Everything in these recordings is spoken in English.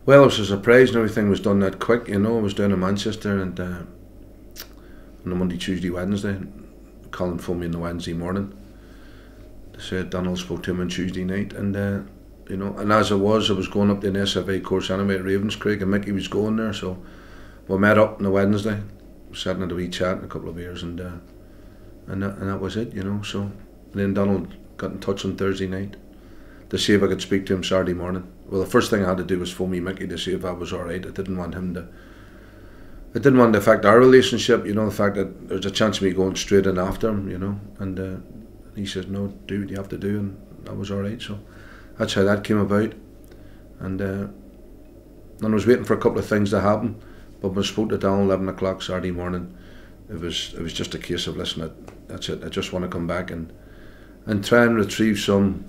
Well, it was a surprise and everything was done that quick, you know. I was down in Manchester and on the Monday, Tuesday, Wednesday. Colin phoned me on the Wednesday morning. They said Donald spoke to him on Tuesday night, and you know, and as I was going up the SFA course anyway at Ravenscraig, and Mickey was going there, so we met up on the Wednesday, sat in a wee chat and a couple of beers, and that was it, you know. So then Donald got in touch on Thursday night to see if I could speak to him Saturday morning. Well, the first thing I had to do was phone me Mickey to see if I was alright. I didn't want to affect our relationship, you know, the fact that there's a chance of me going straight in after him, you know. And he says, no, do what you have to do, and that was alright. So that's how that came about. And I was waiting for a couple of things to happen, but when I spoke to Donald 11 o'clock Saturday morning, it was just a case of, listen, that's it. I just want to come back and try and retrieve some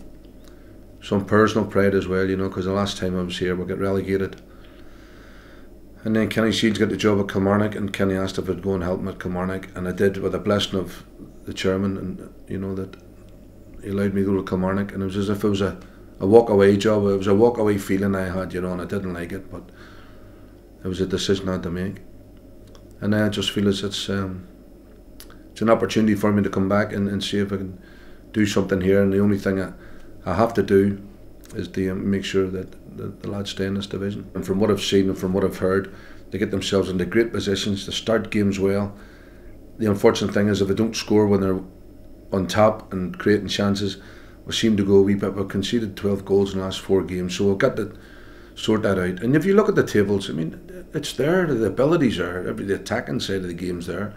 personal pride as well, you know, because the last time I was here we got relegated, and then Kenny Shields got the job at Kilmarnock, and Kenny asked if I'd go and help him at Kilmarnock, and I did, with the blessing of the chairman, and you know, that he allowed me to go to Kilmarnock, and it was as if it was a walk away job. It was a walk away feeling I had, you know, and I didn't like it, but it was a decision I had to make. And I just feel it's an opportunity for me to come back and see if I can do something here, and the only thing I have to do is to make sure that the lads stay in this division. And from what I've seen and from what I've heard, they get themselves into great positions to start games well. The unfortunate thing is, if they don't score when they're on top and creating chances, we seem to go a wee bit. We've conceded 12 goals in the last 4 games, so we've got to sort that out. And if you look at the tables, I mean, it's there, the abilities are, the attacking side of the game's there.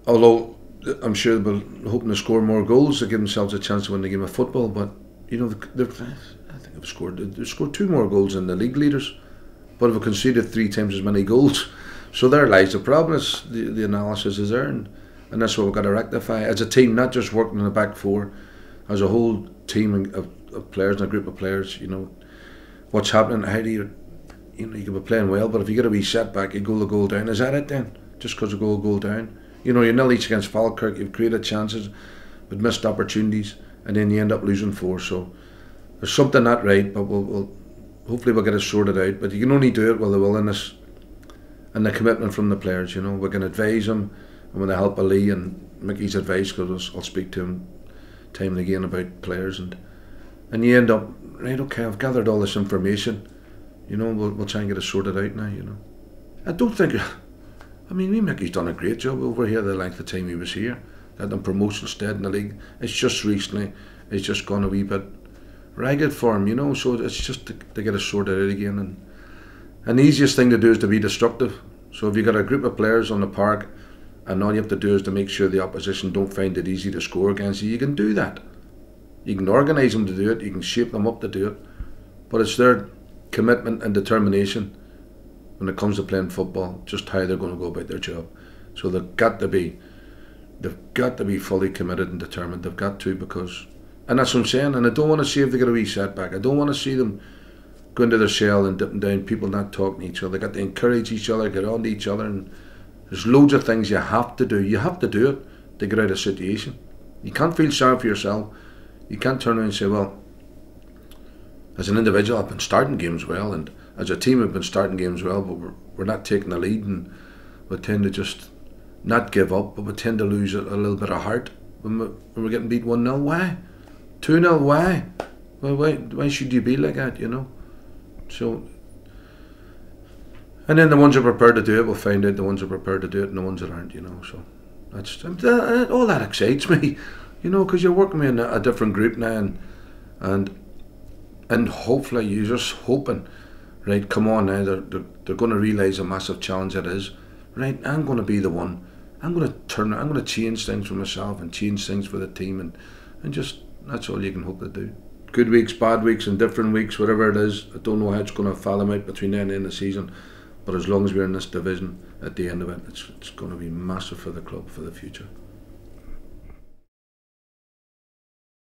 Although I'm sure they'll be hoping to score more goals to give themselves a chance to win the game of football, but you know, I think they've scored 2 more goals than the league leaders, but have conceded 3 times as many goals. So there lies the problem. Is the analysis is there, and that's what we've got to rectify as a team, not just working in the back 4, as a whole team of players and a group of players. You know, what's happening? How do you can be playing well, but if you get a wee setback, you go the goal down. Is that it then? Just because you go a goal down? You know, you're nil each against Falkirk, you've created chances but missed opportunities, and then you end up losing 4. So there's something not right, but we'll hopefully we'll get it sorted out. But you can only do it with the willingness and the commitment from the players. You know, we can advise them, and with the help of Lee and Mickey's advice, because I'll speak to him time and again about players, and you end up, right, okay, I've gathered all this information, you know, we'll try and get it sorted out now, you know. I don't think, I mean, Mickey's done a great job over here the length of time he was here. Had them promotion stead in the league. It's just recently, it's just gone a wee bit ragged for him, you know, so it's just to get it sorted out again. And the easiest thing to do is to be destructive. So if you've got a group of players on the park, and all you have to do is to make sure the opposition don't find it easy to score against you, you can do that. You can organise them to do it, you can shape them up to do it, but it's their commitment and determination when it comes to playing football, just how they're going to go about their job. So they've got to be fully committed and determined. They've got to, because, and that's what I'm saying. And I don't want to see if they get a wee setback. I don't want to see them go into their shell and dipping down, people not talking to each other. They got to encourage each other, get on to each other, and there's loads of things you have to do. You have to do it to get out of a situation. You can't feel sorry for yourself. You can't turn around and say, well, as an individual I've been starting games well, and as a team we've been starting games well, but we're not taking the lead, and we tend to just not give up, but we tend to lose a little bit of heart when we're getting beat 1-0. Why? 2-0, why? Well, why should you be like that, you know? So, and then the ones who are prepared to do it will find out the ones who are prepared to do it and the ones that aren't, you know. So that's all that excites me, you know, because you're working with a different group now, and hopefully you're just hoping, right, come on now, they're going to realise a massive challenge it is. Right, I'm going to be the one. I'm going to change things for myself and change things for the team, and just, that's all you can hope to do. Good weeks, bad weeks, and different weeks, whatever it is. I don't know how it's going to fall out between now and the end of the season, but as long as we're in this division at the end of it, it's going to be massive for the club for the future.